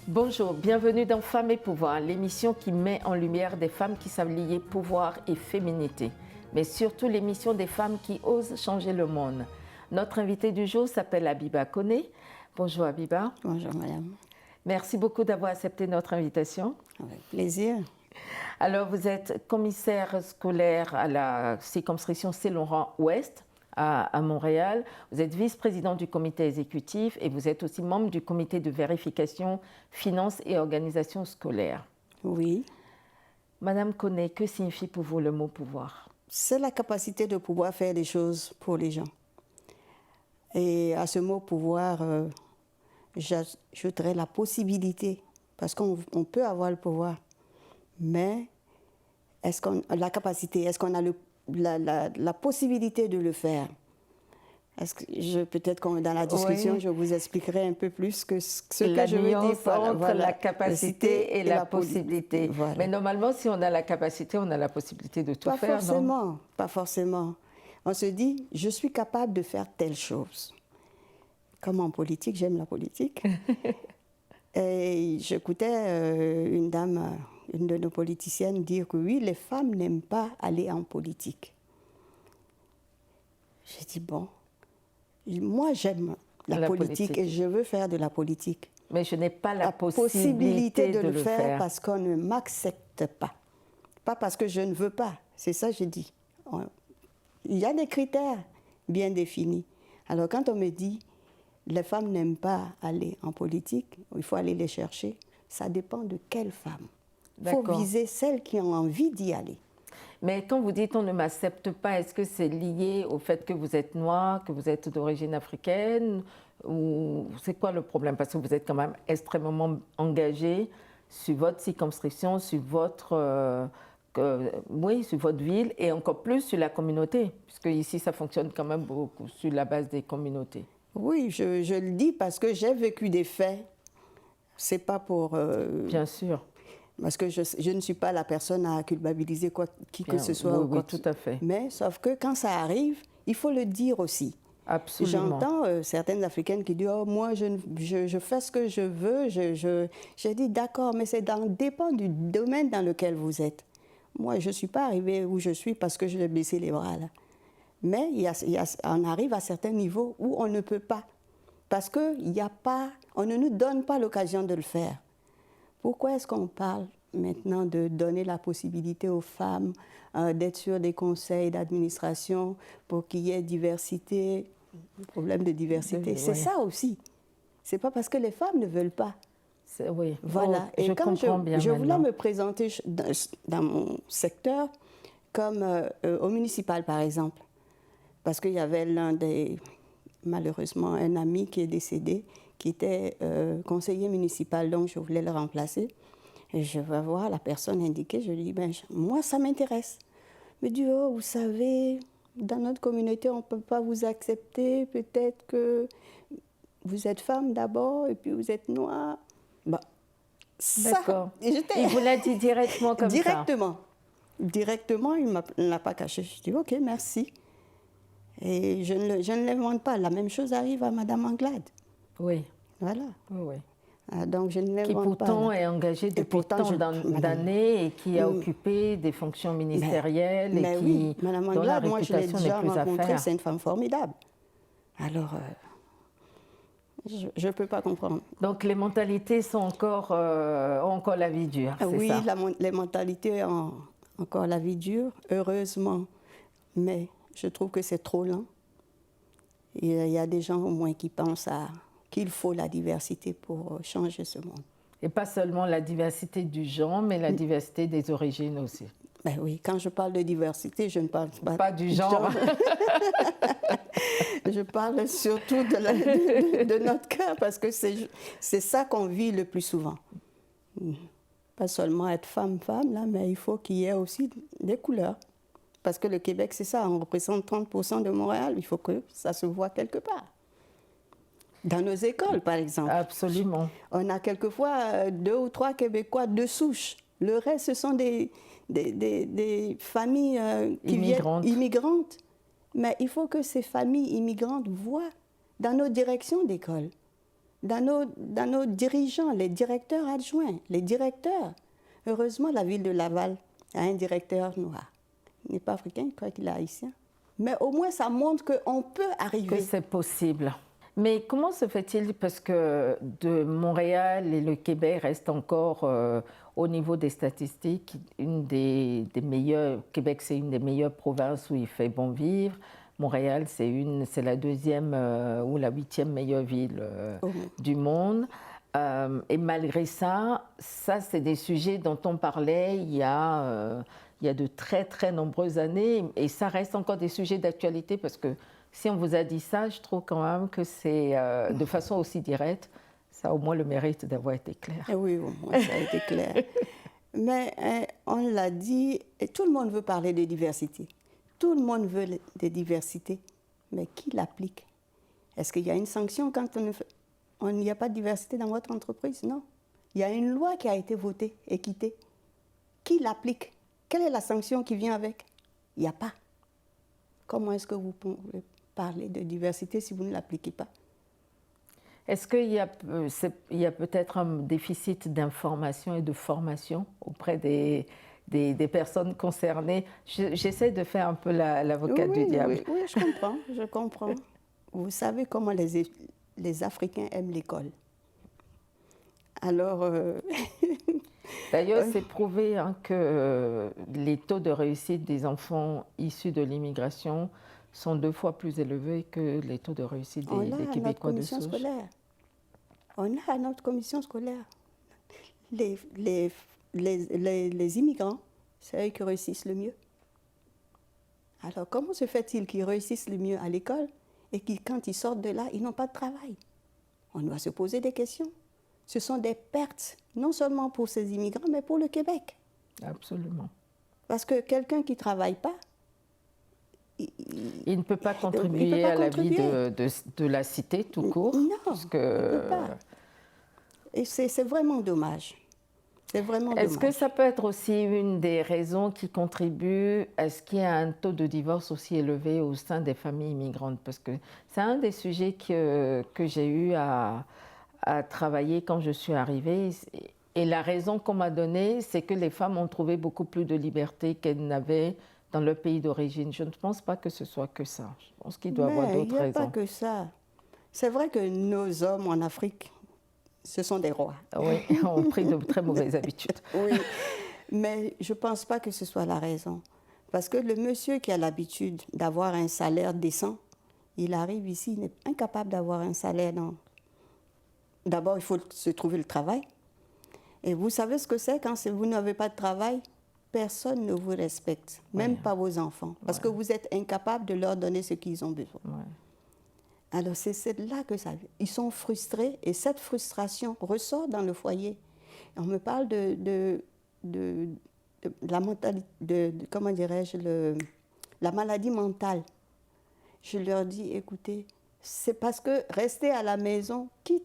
Bonjour, bienvenue dans Femmes et Pouvoir, l'émission qui met en lumière des femmes qui savent lier pouvoir et féminité, mais surtout l'émission des femmes qui osent changer le monde. Notre invitée du jour s'appelle Habiba Koné. Bonjour Habiba. Bonjour madame. Merci beaucoup d'avoir accepté notre invitation. Avec plaisir. Alors vous êtes commissaire scolaire à la circonscription Saint-Laurent-Ouest à Montréal. Vous êtes vice-président du comité exécutif et vous êtes aussi membre du comité de vérification, finances et organisation scolaire. Oui. Madame Koné, que signifie pour vous le mot pouvoir? C'est la capacité de pouvoir faire des choses pour les gens. Et à ce mot pouvoir, j'ajouterais la possibilité, parce qu'on peut avoir le pouvoir, mais est-ce qu'on a la capacité, est-ce qu'on a la possibilité de le faire? Peut-être que dans la discussion, oui, je vous expliquerai un peu plus ce que je veux dire entre la capacité et la possibilité. Voilà. Mais normalement, si on a la capacité, on a la possibilité de tout faire, non? Pas forcément. On se dit, je suis capable de faire telle chose. Comme en politique, j'aime la politique. Et j'écoutais une dame, une de nos politiciennes, dire que oui, les femmes n'aiment pas aller en politique. J'ai dit, bon, moi j'aime la politique et je veux faire de la politique. Mais je n'ai pas la possibilité de le faire parce qu'on ne m'accepte pas. Pas parce que je ne veux pas. C'est ça que j'ai dit. Il y a des critères bien définis. Alors quand on me dit, les femmes n'aiment pas aller en politique, il faut aller les chercher, ça dépend de quelle femme. Il faut viser celles qui ont envie d'y aller. Mais quand vous dites on ne m'accepte pas, est-ce que c'est lié au fait que vous êtes noire, que vous êtes d'origine africaine, ou c'est quoi le problème? Parce que vous êtes quand même extrêmement engagé sur votre circonscription, sur votre, sur votre ville et encore plus sur la communauté, puisque ici ça fonctionne quand même beaucoup sur la base des communautés. Oui, je le dis parce que j'ai vécu des faits. C'est pas pour... Bien sûr. Parce que je ne suis pas la personne à culpabiliser qui que ce soit. Oui, tout à fait. Mais sauf que quand ça arrive, il faut le dire aussi. Absolument. J'entends certaines Africaines qui disent « Oh, moi, je fais ce que je veux. » J'ai dit « D'accord, mais dépend du domaine dans lequel vous êtes. » Moi, je ne suis pas arrivée où je suis parce que je vais baisser les bras, là. Mais on arrive à certains niveaux où on ne peut pas. Parce qu'on ne nous donne pas l'occasion de le faire. Pourquoi est-ce qu'on parle maintenant de donner la possibilité aux femmes d'être sur des conseils d'administration pour qu'il y ait diversité, problème de diversité? Oui. C'est ça aussi. C'est pas parce que les femmes ne veulent pas. Oui. Voilà. Et quand je voulais me présenter dans mon secteur comme au municipal, par exemple. Parce qu'il y avait malheureusement, un ami qui est décédé, qui était conseiller municipal, donc je voulais le remplacer. Et je vais voir la personne indiquée, je lui dis, ben, moi ça m'intéresse. Il me dit, oh, vous savez, dans notre communauté, on ne peut pas vous accepter, peut-être que vous êtes femme d'abord, et puis vous êtes noire. Bah, d'accord. Il vous l'a dit directement comme ça? Directement, il ne l'a pas caché. Je dis, ok, merci. Et je ne l'invente pas. La même chose arrive à Madame Anglade. Oui. Voilà. Oui. Donc je ne l'invente pas. Qui pourtant est engagée depuis tant d'années et qui a occupé des fonctions ministérielles mais et oui, Madame Anglade, moi je l'ai déjà rencontrée, c'est une femme formidable. Alors, je ne peux pas comprendre. Donc les mentalités sont ont encore la vie dure, c'est oui, ça? Les mentalités ont encore la vie dure, heureusement. Mais je trouve que c'est trop lent. Il y a des gens au moins qui pensent qu'il faut la diversité pour changer ce monde. Et pas seulement la diversité du genre, mais la diversité des origines aussi. Ben oui, quand je parle de diversité, je ne parle pas du genre. Je parle surtout de notre cas, parce que c'est ça qu'on vit le plus souvent. Pas seulement être femme, là, mais il faut qu'il y ait aussi des couleurs. Parce que le Québec, c'est ça, on représente 30% de Montréal, il faut que ça se voit quelque part. Dans nos écoles, par exemple. Absolument. On a quelquefois 2 ou 3 Québécois de souche. Le reste, ce sont des familles qui viennent immigrantes. Mais il faut que ces familles immigrantes voient dans nos directions d'école dans nos dirigeants, les directeurs adjoints, les directeurs. Heureusement, la ville de Laval a un directeur noir. Il n'est pas africain, je crois qu'il est haïtien. Mais au moins, ça montre qu'on peut arriver. Que c'est possible. Mais comment se fait-il, parce que de Montréal et le Québec restent encore, au niveau des statistiques, une des meilleures. Québec, c'est une des meilleures provinces où il fait bon vivre. Montréal, c'est la deuxième ou la 8e meilleure ville du monde. Et malgré ça, c'est des sujets dont on parlait il y a de très très nombreuses années, et ça reste encore des sujets d'actualité, parce que si on vous a dit ça, je trouve quand même que c'est de façon aussi directe, ça a au moins le mérite d'avoir été clair. Oui, au moins ça a été clair. Mais on l'a dit, et tout le monde veut parler de diversité. Tout le monde veut de diversité, mais qui l'applique? Est-ce qu'il y a une sanction quand il n'y a pas de diversité dans votre entreprise? Non. Il y a une loi qui a été votée, équité. Qui l'applique? Quelle est la sanction qui vient avec? Il n'y a pas. Comment est-ce que vous pouvez parler de diversité si vous ne l'appliquez pas? Est-ce qu'il y a peut-être un déficit d'information et de formation auprès des personnes concernées? J'essaie de faire un peu l'avocate du diable. Oui, je comprends. Vous savez comment les Africains aiment l'école. Alors... D'ailleurs, c'est prouvé que les taux de réussite des enfants issus de l'immigration sont 2 fois plus élevés que les taux de réussite des Québécois de souche. On a notre commission scolaire. Les immigrants, c'est eux qui réussissent le mieux. Alors, comment se fait-il qu'ils réussissent le mieux à l'école et que quand ils sortent de là, ils n'ont pas de travail? On doit se poser des questions. Ce sont des pertes, non seulement pour ces immigrants, mais pour le Québec. Absolument. Parce que quelqu'un qui ne travaille pas, il ne peut pas contribuer à la vie de la cité tout court. Non, il ne peut pas. Et c'est vraiment dommage. C'est vraiment dommage. Est-ce que ça peut être aussi une des raisons qui contribue à ce qu'il y ait un taux de divorce aussi élevé au sein des familles immigrantes? Parce que c'est un des sujets que j'ai eu à travailler quand je suis arrivée. Et la raison qu'on m'a donnée, c'est que les femmes ont trouvé beaucoup plus de liberté qu'elles n'avaient dans leur pays d'origine. Je ne pense pas que ce soit que ça. Je pense qu'il doit y avoir d'autres raisons. Il n'y a pas que ça. C'est vrai que nos hommes en Afrique, ce sont des rois. Oui, ont pris de très mauvaises habitudes. Oui, mais je ne pense pas que ce soit la raison. Parce que le monsieur qui a l'habitude d'avoir un salaire décent, il arrive ici, il est incapable d'avoir un salaire. D'abord, il faut se trouver le travail. Et vous savez ce que c'est quand vous n'avez pas de travail? Personne ne vous respecte, même pas vos enfants, parce que vous êtes incapable de leur donner ce qu'ils ont besoin. Alors c'est là que ça... Ils sont frustrés et cette frustration ressort dans le foyer. On me parle de la mentalité, comment dirais-je, la maladie mentale. Je leur dis, écoutez, c'est parce que rester à la maison, qui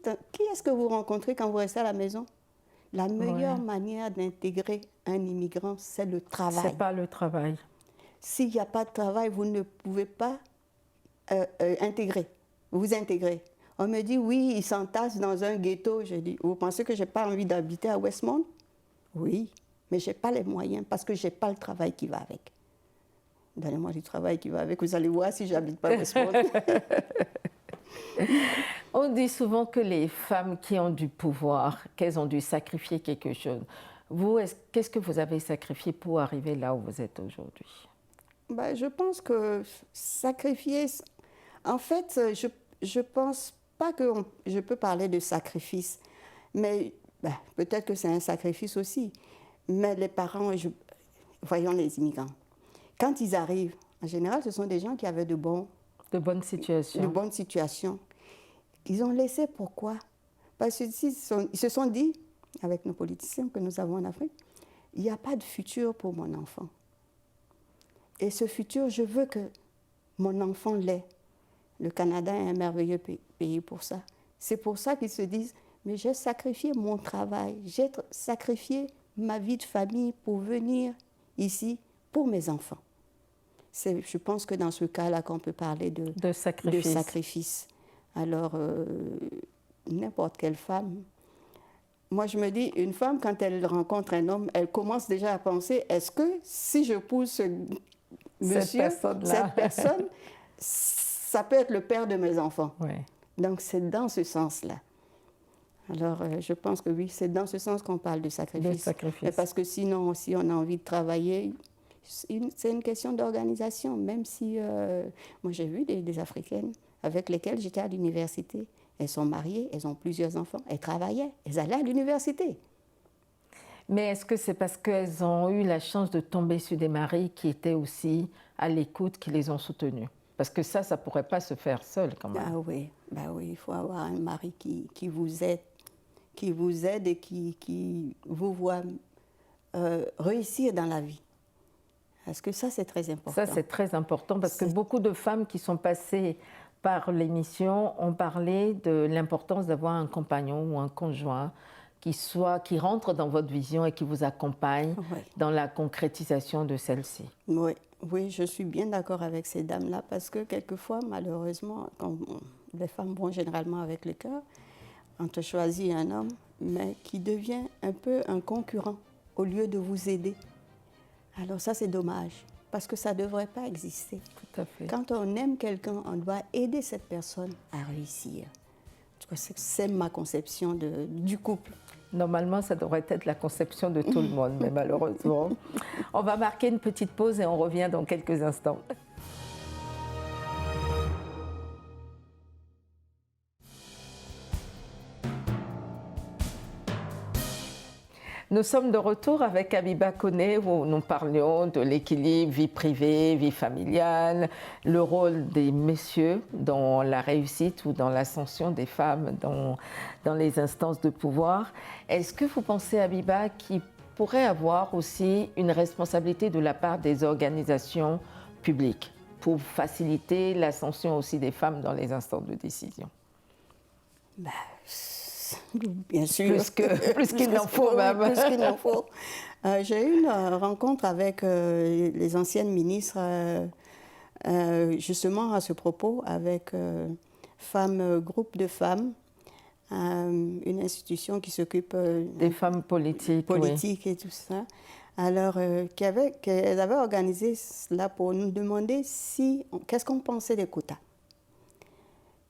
est-ce que vous rencontrez quand vous restez à la maison? La meilleure manière d'intégrer un immigrant, c'est le travail. C'est pas le travail. S'il n'y a pas de travail, vous ne pouvez pas vous intégrer. On me dit, oui, ils s'entassent dans un ghetto. Je dis, vous pensez que je n'ai pas envie d'habiter à Westmount? Oui, mais je n'ai pas les moyens parce que je n'ai pas le travail qui va avec. Donnez-moi du travail qui va avec, vous allez voir si je n'habite pas à Westmount. On dit souvent que les femmes qui ont du pouvoir, qu'elles ont dû sacrifier quelque chose. Vous, qu'est-ce que vous avez sacrifié pour arriver là où vous êtes aujourd'hui? Je pense que sacrifier... En fait, je ne pense pas que je peux parler de sacrifice, mais peut-être que c'est un sacrifice aussi. Mais les parents, voyons les immigrants, quand ils arrivent, en général, ce sont des gens qui avaient de bonnes situations. Ils ont laissé pourquoi? Parce qu'ils se sont dit, avec nos politiciens que nous avons en Afrique, il n'y a pas de futur pour mon enfant. Et ce futur, je veux que mon enfant l'ait. Le Canada est un merveilleux pays pour ça. C'est pour ça qu'ils se disent, mais j'ai sacrifié mon travail, j'ai sacrifié ma vie de famille pour venir ici pour mes enfants. Je pense que dans ce cas-là qu'on peut parler de sacrifice. Alors, n'importe quelle femme. Moi, je me dis, une femme, quand elle rencontre un homme, elle commence déjà à penser, est-ce que si je pousse ce monsieur, cette personne, ça peut être le père de mes enfants. Oui. Donc, c'est dans ce sens-là. Alors, je pense que oui, c'est dans ce sens qu'on parle de sacrifice. Mais parce que sinon, si on a envie de travailler, c'est une question d'organisation. Même si, moi j'ai vu des Africaines avec lesquelles j'étais à l'université. Elles sont mariées, elles ont plusieurs enfants, elles travaillaient, elles allaient à l'université. Mais est-ce que c'est parce qu'elles ont eu la chance de tomber sur des maris qui étaient aussi à l'écoute, qui les ont soutenues? Parce que ça ne pourrait pas se faire seul quand même. Bah oui, il faut avoir un mari qui vous aide et qui vous voit réussir dans la vie. Parce que ça, c'est très important. Ça, c'est très important parce que beaucoup de femmes qui sont passées par l'émission ont parlé de l'importance d'avoir un compagnon ou un conjoint qui rentre dans votre vision et qui vous accompagne dans la concrétisation de celle-ci. Oui, je suis bien d'accord avec ces dames-là parce que quelquefois, malheureusement, quand les femmes vont généralement avec le cœur, on te choisit un homme, mais qui devient un peu un concurrent au lieu de vous aider. Alors ça, c'est dommage, parce que ça ne devrait pas exister. Tout à fait. Quand on aime quelqu'un, on doit aider cette personne à réussir. C'est ma conception du couple. Normalement, ça devrait être la conception de tout le monde, mais malheureusement. On va marquer une petite pause et on revient dans quelques instants. Nous sommes de retour avec Habiba Koné où nous parlions de l'équilibre vie privée, vie familiale, le rôle des messieurs dans la réussite ou dans l'ascension des femmes dans les instances de pouvoir. Est-ce que vous pensez, Habiba, qu'il pourrait avoir aussi une responsabilité de la part des organisations publiques pour faciliter l'ascension aussi des femmes dans les instances de décision? Bien sûr. Plus qu'il n'en faut même. Plus qu'il n'en faut. J'ai eu une rencontre avec les anciennes ministres, justement à ce propos, avec groupe de femmes, une institution qui s'occupe des femmes politiques et tout ça. Alors, qu'elles avaient organisé cela pour nous demander qu'est-ce qu'on pensait des quotas.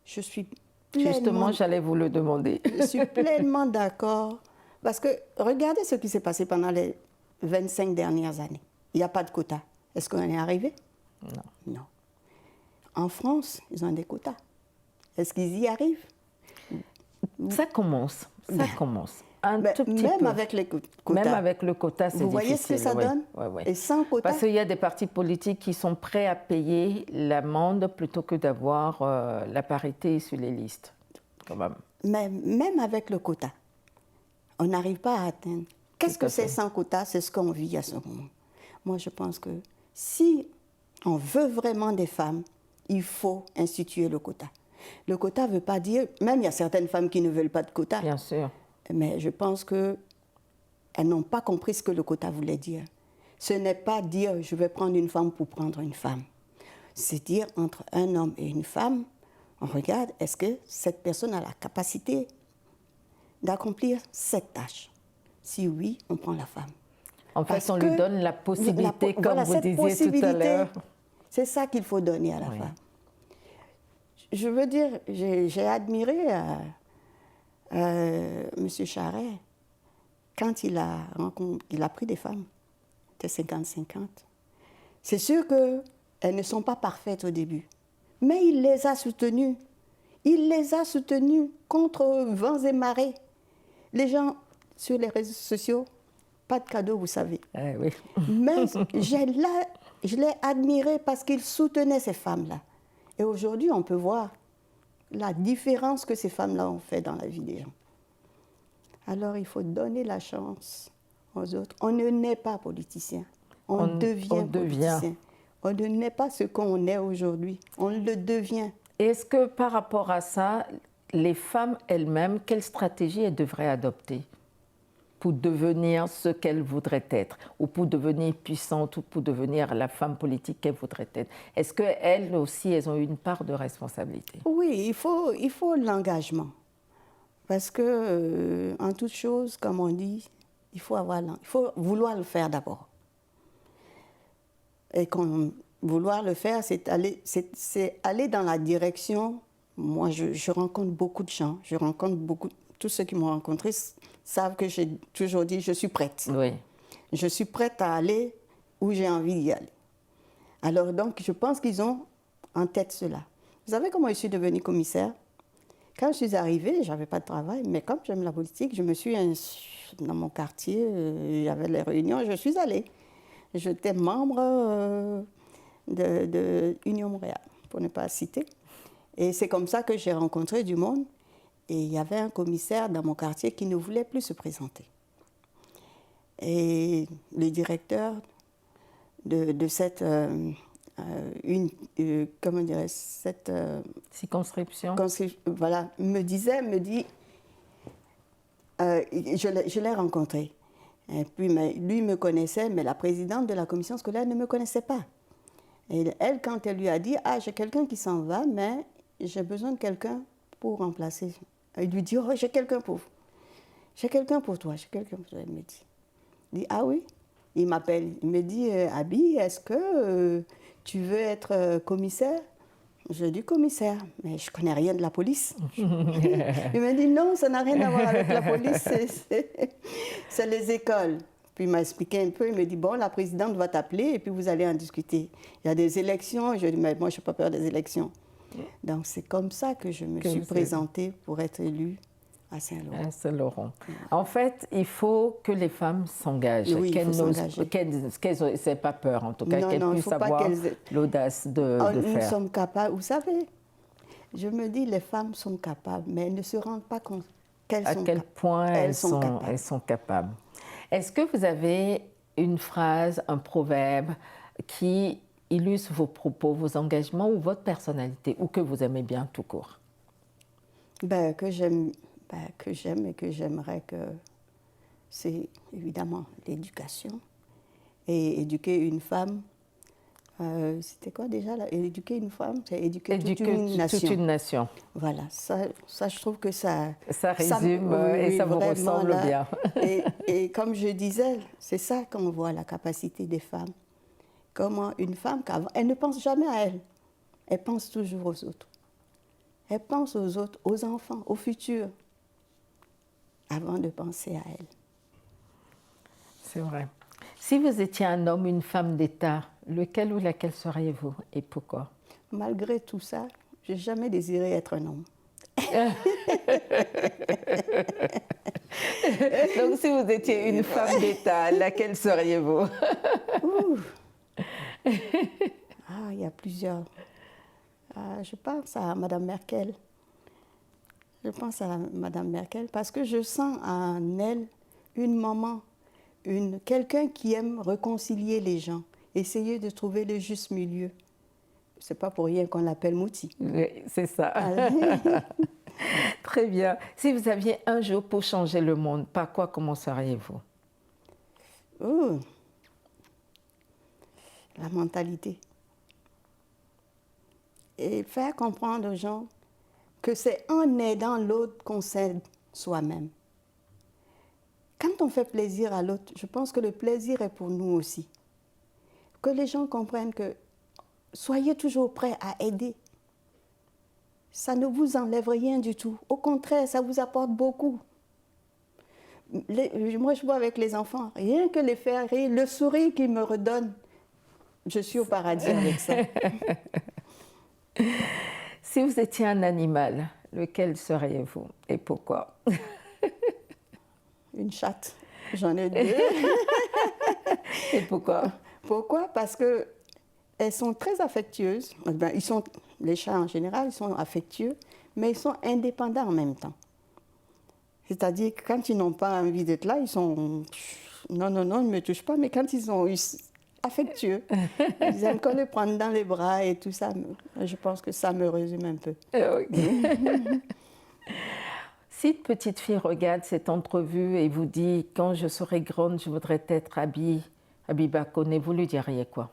Je suis Justement, j'allais vous le demander. Je suis pleinement d'accord. Parce que regardez ce qui s'est passé pendant les 25 dernières années. Il n'y a pas de quotas. Est-ce qu'on est arrivé? Non. Non. En France, ils ont des quotas. Est-ce qu'ils y arrivent? Ça commence. Un tout petit même peu. Avec les quotas. Même avec le quota, c'est difficile. Vous voyez ce que ça donne? Oui. Et sans quota? Parce qu'il y a des partis politiques qui sont prêts à payer l'amende plutôt que d'avoir la parité sur les listes, quand même. Mais même avec le quota, on n'arrive pas à atteindre. Qu'est-ce que c'est sans quota? C'est ce qu'on vit à ce moment. Moi, je pense que si on veut vraiment des femmes, il faut instituer le quota. Le quota ne veut pas dire... Même il y a certaines femmes qui ne veulent pas de quota. Bien sûr. Mais je pense qu'elles n'ont pas compris ce que le quota voulait dire. Ce n'est pas dire je vais prendre une femme pour prendre une femme. C'est dire entre un homme et une femme, on regarde, est-ce que cette personne a la capacité d'accomplir cette tâche? Si oui, on prend la femme. En fait, on lui donne la possibilité, comme vous disiez tout à l'heure. C'est ça qu'il faut donner à la femme. Je veux dire, j'ai admiré M. Charest quand il a pris des femmes. C'était 50-50. C'est sûr qu'elles ne sont pas parfaites au début, mais il les a soutenues. Il les a soutenues contre vents et marées. Les gens sur les réseaux sociaux, pas de cadeau, vous savez. Oui. Mais je l'ai admiré parce qu'il soutenait ces femmes-là. Et aujourd'hui, on peut voir la différence que ces femmes-là ont fait dans la vie des gens. Alors, il faut donner la chance aux autres. On ne naît pas politicien, on devient politicien. On ne naît pas ce qu'on est aujourd'hui, on le devient. Est-ce que par rapport à ça, les femmes elles-mêmes, quelle stratégie elles devraient adopter pour devenir ce qu'elles voudraient être, ou pour devenir puissantes, ou pour devenir la femme politique qu'elles voudraient être? Est-ce qu'elles aussi, elles ont une part de responsabilité? Oui, il faut l'engagement. Parce que, en toute chose, comme on dit, il faut vouloir le faire d'abord. Et vouloir le faire, c'est aller dans la direction. Moi, je rencontre beaucoup de gens. Tous ceux qui m'ont rencontré savent que j'ai toujours dit je suis prête. Oui. Je suis prête à aller où j'ai envie d'y aller. Alors donc, je pense qu'ils ont en tête cela. Vous savez comment je suis devenue commissaire? Quand je suis arrivée, je n'avais pas de travail, mais comme j'aime la politique, je me suis dans mon quartier, il y avait les réunions, je suis allée. J'étais membre de Union Montréal, pour ne pas citer. Et c'est comme ça que j'ai rencontré du monde. Et il y avait un commissaire dans mon quartier qui ne voulait plus se présenter. Et le directeur de cette, comment dirais-je, cette circonscription. Voilà, me dit, je l'ai rencontré. Et puis, lui me connaissait, mais la présidente de la commission scolaire ne me connaissait pas. Et elle, quand elle lui a dit, ah, j'ai quelqu'un qui s'en va, mais j'ai besoin de quelqu'un pour remplacer. Elle lui dit, oh, j'ai quelqu'un pour toi, j'ai quelqu'un pour toi. Elle me dit. Il dit, ah oui? Il m'appelle, il me dit, Abi, est-ce que tu veux être commissaire? Je dis commissaire, mais je ne connais rien de la police. Il m'a dit, non, ça n'a rien à voir avec la police, c'est les écoles. Puis il m'a expliqué un peu, il me dit, bon, la présidente va t'appeler et puis vous allez en discuter. Il y a des élections, je dis, mais moi, je n'ai pas peur des élections. Donc c'est comme ça que je me suis présentée pour être élue à Saint-Laurent. À Saint-Laurent. En fait, il faut que les femmes s'engagent, oui, qu'elles n'aient pas peur, en tout cas, qu'elles puissent avoir l'audace de faire. Nous sommes capables, vous savez, je me dis, les femmes sont capables, mais elles ne se rendent pas compte qu'elles sont capables. À quel point elles sont capables. Est-ce que vous avez une phrase, un proverbe qui illustre vos propos, vos engagements ou votre personnalité, ou que vous aimez bien tout court? Que j'aime et que j'aimerais que c'est évidemment l'éducation. Et éduquer une femme, c'était quoi déjà là? Éduquer une femme, c'est éduquer toute une nation. Voilà, ça je trouve que ça résume et ça vous ressemble là, bien. et comme je disais, c'est ça qu'on voit, la capacité des femmes. Comment une femme, elle ne pense jamais à elle, elle pense toujours aux autres. Elle pense aux autres, aux enfants, au futur, avant de penser à elle. C'est vrai. Si vous étiez un homme, une femme d'État, lequel ou laquelle seriez-vous et pourquoi? Malgré tout ça, je n'ai jamais désiré être un homme. Donc si vous étiez une femme d'État, laquelle seriez-vous? Il y a plusieurs. Je pense à Madame Merkel. Parce que je sens en elle une maman, quelqu'un qui aime réconcilier les gens, essayer de trouver le juste milieu. C'est pas pour rien qu'on l'appelle Mouti. Oui, c'est ça. Très bien. Si vous aviez un jour pour changer le monde, par quoi commenceriez-vous? La mentalité. Et faire comprendre aux gens que c'est en aidant l'autre qu'on s'aide soi-même. Quand on fait plaisir à l'autre, je pense que le plaisir est pour nous aussi. Que les gens comprennent que soyez toujours prêts à aider. Ça ne vous enlève rien du tout. Au contraire, ça vous apporte beaucoup. Moi, je vois avec les enfants, rien que les faire rire, le sourire qu'ils me redonnent, je suis au paradis avec ça. Si vous étiez un animal, lequel seriez-vous et pourquoi? Une chatte. J'en ai 2. Et pourquoi? Pourquoi? Parce qu'elles sont très affectueuses. Les chats en général, ils sont affectueux, mais ils sont indépendants en même temps. C'est-à-dire que quand ils n'ont pas envie d'être là, ils sont... Non, ils ne me touchent pas, mais quand ils sont affectueux, ils aiment qu'on les prenne dans les bras et tout ça. Je pense que ça me résume un peu. Si une petite fille regarde cette entrevue et vous dit « Quand je serai grande, je voudrais être Habiba Koné », vous lui diriez quoi?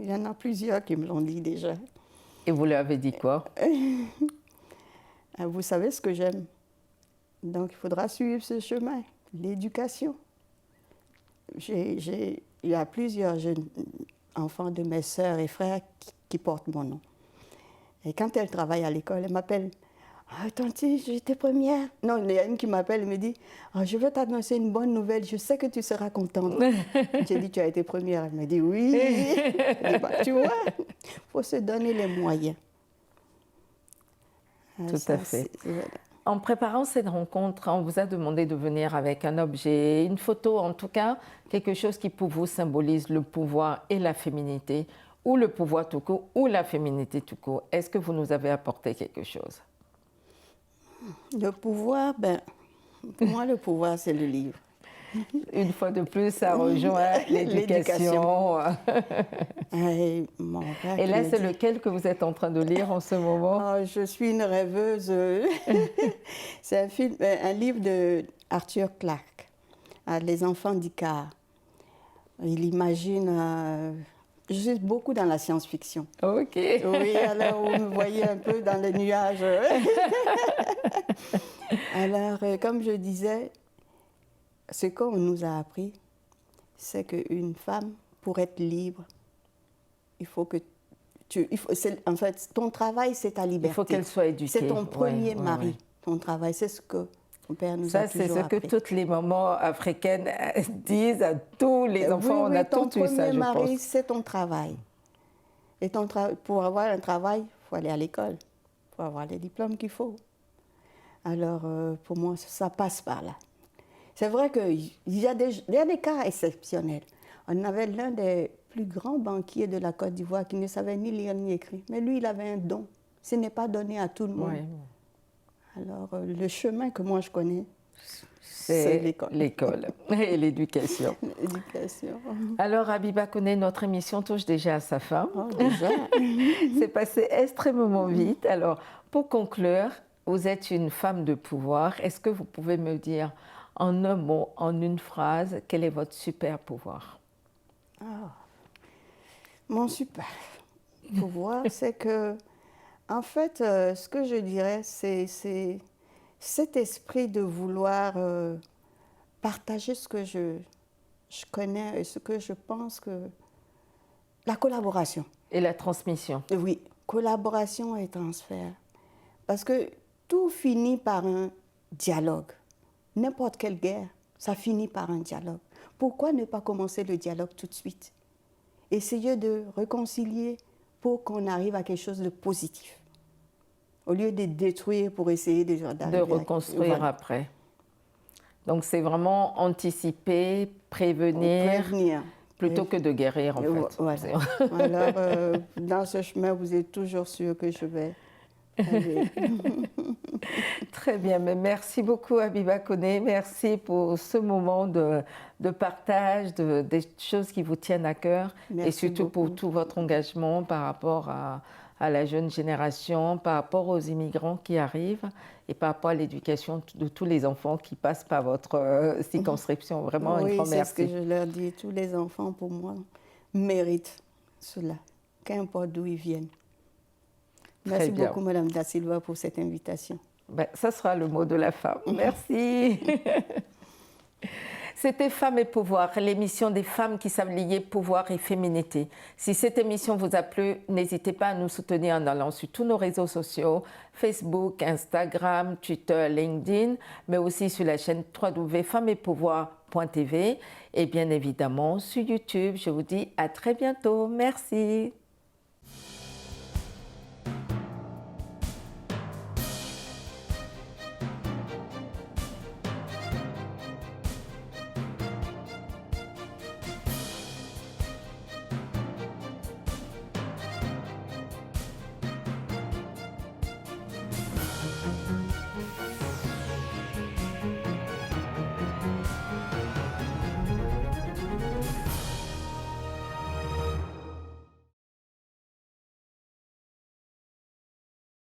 Il y en a plusieurs qui me l'ont dit déjà. Et vous leur avez dit quoi? Vous savez ce que j'aime. Donc, il faudra suivre ce chemin, l'éducation. Il y a plusieurs jeunes enfants de mes sœurs et frères qui portent mon nom. Et quand elles travaillent à l'école, elles m'appellent. Ah, Tanti, j'étais première. Non, il y a une qui m'appelle et me dit, ah, je veux t'annoncer une bonne nouvelle, je sais que tu seras contente. J'ai dit, tu as été première. Elle m'a dit, oui. Je dis, bah, tu vois, il faut se donner les moyens. Tout à fait. En préparant cette rencontre, on vous a demandé de venir avec un objet, une photo en tout cas, quelque chose qui pour vous symbolise le pouvoir et la féminité, ou le pouvoir tout court, ou la féminité tout court. Est-ce que vous nous avez apporté quelque chose? Le pouvoir, pour moi, le pouvoir, c'est le livre. Une fois de plus, ça rejoint l'éducation. Et là, c'est lequel que vous êtes en train de lire en ce moment? Oh, je suis une rêveuse. C'est un livre de Arthur Clarke, Les enfants d'Icare. Il imagine... je suis beaucoup dans la science-fiction. Ok. Oui, alors vous me voyez un peu dans les nuages. Alors, comme je disais, ce qu'on nous a appris, c'est qu'une femme, pour être libre, il faut que en fait, ton travail, c'est ta liberté. Il faut qu'elle soit éduquée. C'est ton premier mari, ton travail. C'est ce que mon père nous a toujours appris. Ça, c'est ce que toutes les mamans africaines disent à tous les enfants. Oui, on a tous eu ça, je pense. Ton premier mari, c'est ton travail. Et pour avoir un travail, il faut aller à l'école. Il faut avoir les diplômes qu'il faut. Alors, pour moi, ça passe par là. C'est vrai qu'il y a des cas exceptionnels. On avait l'un des plus grands banquiers de la Côte d'Ivoire qui ne savait ni lire ni écrire. Mais lui, il avait un don. Ce n'est pas donné à tout le monde. Oui. Alors, le chemin que moi je connais, c'est l'école. L'école et l'éducation. L'éducation. Alors, Habiba Koné, notre émission touche déjà à sa fin. Oh, déjà. C'est passé extrêmement vite. Alors, pour conclure, vous êtes une femme de pouvoir. Est-ce que vous pouvez me dire en un mot, en une phrase, quel est votre super pouvoir? Mon super pouvoir, c'est que, en fait, ce que je dirais, c'est cet esprit de vouloir partager ce que je connais et ce que je pense que... La collaboration. Et la transmission. Oui, collaboration et transfert. Parce que tout finit par un dialogue. N'importe quelle guerre, ça finit par un dialogue. Pourquoi ne pas commencer le dialogue tout de suite? Essayer de réconcilier pour qu'on arrive à quelque chose de positif. Au lieu de détruire pour essayer de reconstruire après. Donc c'est vraiment anticiper, prévenir. Plutôt que de guérir en fait. Voilà. Alors, dans ce chemin, vous êtes toujours sûr que je vais aller. Très bien, mais merci beaucoup Habiba Koné, merci pour ce moment de partage, des choses qui vous tiennent à cœur et surtout pour tout votre engagement par rapport à la jeune génération, par rapport aux immigrants qui arrivent et par rapport à l'éducation de tous les enfants qui passent par votre circonscription. Vraiment un grand merci. Oui, c'est ce que je leur dis, tous les enfants pour moi méritent cela, qu'importe d'où ils viennent. Merci beaucoup, Madame Da Silva, pour cette invitation. Ça sera le mot de la fin. Merci. C'était Femmes et Pouvoir, l'émission des femmes qui savent lier pouvoir et féminité. Si cette émission vous a plu, n'hésitez pas à nous soutenir en allant sur tous nos réseaux sociaux, Facebook, Instagram, Twitter, LinkedIn, mais aussi sur la chaîne www.femmesetpouvoir.tv et bien évidemment sur YouTube. Je vous dis à très bientôt. Merci.